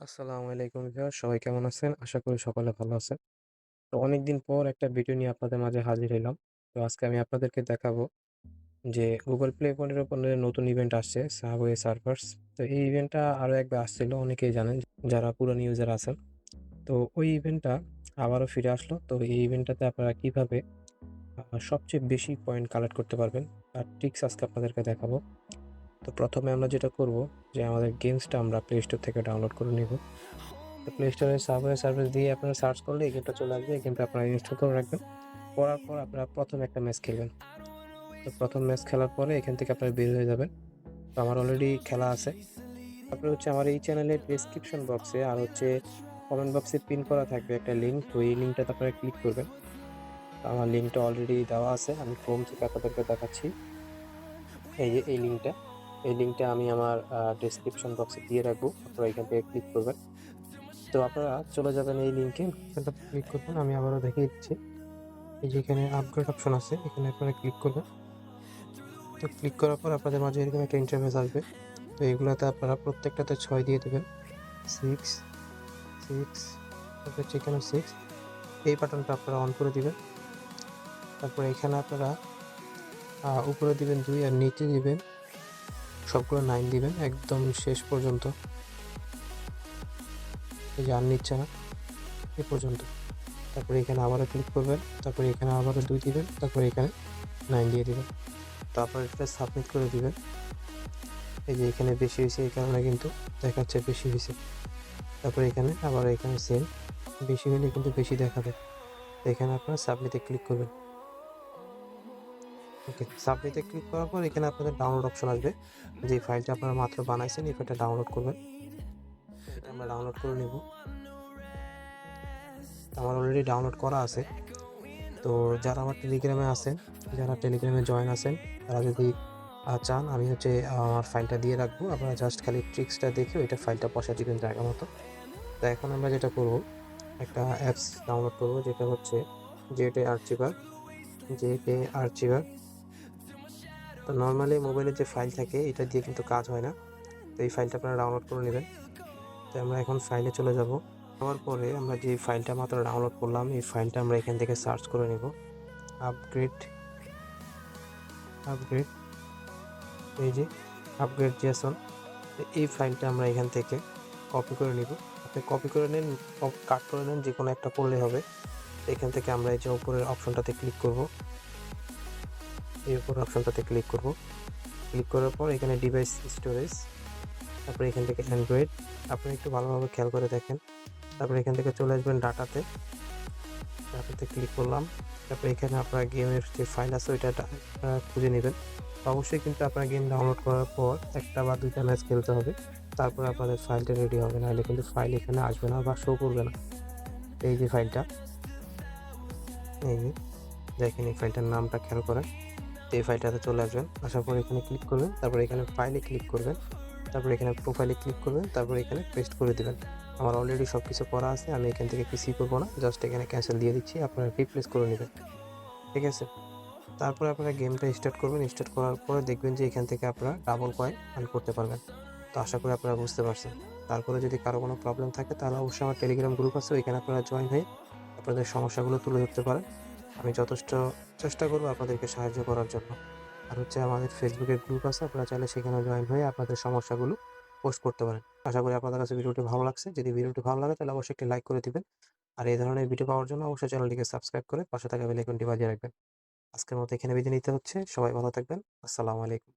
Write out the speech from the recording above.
আসসালামু আলাইকুম ভিউয়ার, সবাই কেমন আছেন? আশা করি সকলে ভালো আছেন। তো অনেকদিন পর একটা ভিডিও নিয়ে আপনাদের মাঝে হাজির হইলাম। তো আজকে আমি আপনাদেরকে দেখাবো যে Google Play ফোনের উপরে নতুন ইভেন্ট আসছে, সাবওয়ে সার্ফার্স। তো এই ইভেন্টটা আরো একবার আসছিল, অনেকেই জানেন যারা পুরানো ইউজার আছেন। তো ওই ইভেন্টটা আবারও ফিরে আসলো। তো এই ইভেন্টটাতে আপনারা কিভাবে সবচেয়ে বেশি পয়েন্ট কালেক্ট করতে পারবেন তার ট্রিক্স আজকে আপনাদেরকে দেখাবো। তো প্রথমে আমরা যেটা করব যে আমাদের গেমসটা আমরা প্লে স্টোর থেকে ডাউনলোড করে নিব। তো প্লে স্টোরে সাবওয়ে সার্ভিস দিয়ে আপনারা সার্চ করলে এই গেমটা চলে আসবে। এই গেমটা আপনারা ইনস্টল করে রাখবেন। করার পর আপনারা প্রথম একটা ম্যাচ খেলবেন। তো প্রথম ম্যাচ খেলার পরে এখান থেকে আপনারা বের হয়ে যাবেন। তো আমার অলরেডি খেলা আছে। তারপরে হচ্ছে আমার এই চ্যানেলের ডেসক্রিপশন বক্সে আর হচ্ছে কমেন্ট বক্সে পিন করা থাকবে একটা লিঙ্ক। তো এই লিঙ্কটাতে আপনারা ক্লিক করবেন। তো আমার লিঙ্কটা অলরেডি দেওয়া আছে, আমি ক্রোম থেকে আপনাদেরকে দেখাচ্ছি। এই যে এই লিঙ্কটা আমি আমার ডেসক্রিপশন বক্সে দিয়ে রাখবো, আপনারা এখান থেকে ক্লিক করবেন। তো আপনারা চলে যাবেন এই লিঙ্কে, এখানটাতে ক্লিক করবেন। আমি আবারও দেখিয়ে দিচ্ছি। এই যে এখানে আপগ্রেড অপশন আছে, এখানে আপনারা ক্লিক করবেন। তো ক্লিক করার পর আপনাদের মাঝে এরকম একটা ইন্টারফেস আসবে। তো এগুলোতে আপনারা প্রত্যেকটাতে 6 দিয়ে দেবেন। 6 6 তারপর হচ্ছে এখানে 6, এই বাটনটা আপনারা অন করে দিবেন। তারপরে এখানে আপনারা উপরে দিবেন 2 আর নিচে দিবেন সবগুলো 9 দিবেন একদম শেষ পর্যন্ত। এই যে আর নিচ্ছে না, এ পর্যন্ত। তারপরে এখানে আবারও ক্লিক করবেন, তারপরে এখানে আবারও 2 দিবেন, তারপরে এখানে 9 দিয়ে দিবেন। তারপর এটা সাবমিট করে দিবেন। এই যে এখানে বেশি হয়েছে, এই কারণে কিন্তু দেখাচ্ছে বেশি হয়েছে। তারপরে এখানে আবার এখানে সেম, বেশি হলে কিন্তু বেশি দেখাবে। তো এখানে আপনারা সাবমিটে ক্লিক করবেন। ওকে, সাবমিটে ক্লিক করার পর এখানে আপনাদের ডাউনলোড অপশন আসবে। যে ফাইলটা আপনারা মাত্র বানাইছেন এই ফাইলটা ডাউনলোড করবেন। তো এটা আমরা ডাউনলোড করে নেব। আমার অলরেডি ডাউনলোড করা আছে। তো যারা আমার টেলিগ্রামে আছেন, যারা টেলিগ্রামে জয়েন আছেন, তারা যদি চান আমি হচ্ছে আমার ফাইলটা দিয়ে রাখবো। আপনারা জাস্ট খালি ট্রিক্সটা দেখে ওইটা ফাইলটা বসায় দিবেন জায়গা মতো। তো এখন আমরা যেটা করব, একটা অ্যাপস ডাউনলোড করব, যেটা হচ্ছে জেটে আর্চিভার। জেটে আর্চিভার। তো নর্মালি মোবাইলের যে ফাইল থাকে এটা দিয়ে কিন্তু কাজ হয় না। তো এই ফাইলটা আপনারা ডাউনলোড করে নেবেন। তো আমরা এখন ফাইলে চলে যাব। যাওয়ার পরে আমরা যে ফাইলটা মাত্র ডাউনলোড করলাম এই ফাইলটা আমরা এখান থেকে সার্চ করে নেব। আপগ্রেড আপগ্রেড এই যে আপগ্রেড জেসন। এই ফাইলটা আমরা এখান থেকে কপি করে নিব। আপনি কপি করে নেন, কাট করে নেন, যে কোনো একটা করলে হবে। এখান থেকে আমরা এই যে উপরের অপশনটাতে ক্লিক করব। এই উপরের অপশনটাতে ক্লিক করব। ক্লিক করার পর এখানে ডিভাইস স্টোরেজ, তারপরে এখান থেকে অ্যান্ড্রয়েড। আপনি একটু ভালোভাবে খেয়াল করে দেখেন। তারপরে এখান থেকে চলে আসবেন ডাটাতে। ডাটাতে ক্লিক করলাম। তারপরে এখানে আপনার গেমের যে ফাইল আছে ওইটা খুঁজে নেবেন। অবশ্যই কিন্তু আপনার গেম ডাউনলোড করার পর একটা বা দুইটা ম্যাচ খেলতে হবে, তারপরে আপনাদের ফাইলটা রেডি হবে, নাহলে কিন্তু ফাইল এখানে আসবে না বা শো করবে না। এই যে ফাইলটা, এই যে দেখেন, এই ফাইলটার নামটা খেয়াল করেন। এই ফাইলটাতে চলে আসবেন, আসার পর এখানে ক্লিক করবেন, তারপরে এখানে ফাইলে ক্লিক করবেন, তারপরে এখানে প্রোফাইলে ক্লিক করবেন, তারপরে এখানে পেস্ট করে দিবেন। আমার অলরেডি সব কিছু করা আছে, আমি এখান থেকে কিছুই করবো না, জাস্ট এখানে ক্যান্সেল দিয়ে দিচ্ছি, আপনারা রিপ্লেস করে নেবেন। ঠিক আছে, তারপরে আপনারা গেমটা স্টার্ট করবেন। স্টার্ট করার পরে দেখবেন যে এখান থেকে আপনারা ডাবল কয়েন আর্ন করতে পারবেন। তো আশা করি আপনারা বুঝতে পারছেন। তারপরে যদি কারো কোনো প্রবলেম থাকে তাহলে অবশ্যই আমার টেলিগ্রাম গ্রুপ আছে, ওইখানে আপনারা জয়েন হয়ে আপনাদের সমস্যাগুলো তুলে ধরতে পারেন। আমি যথেষ্ট চেষ্টা করবো আপনাদেরকে সাহায্য করার জন্য। আর হচ্ছে আমাদের ফেসবুকের গ্রুপ আছে, আপনারা চাইলে সেখানে জয়েন হয়ে আপনাদের সমস্যাগুলো পোস্ট করতে পারেন। আশা করি আপনাদের কাছে ভিডিওটি ভালো লাগছে। যদি ভিডিওটি ভালো লাগে তাহলে অবশ্যই একটি লাইক করে দিবেন। আর এই ধরনের ভিডিও পাওয়ার জন্য অবশ্যই চ্যানেলটিকে সাবস্ক্রাইব করে পাশে থাকা বেল আইকনটি বাজিয়ে রাখবেন। আজকের মতো এখানে বিদায় নিতে হচ্ছে। সবাই ভালো থাকবেন। আসসালামু আলাইকুম।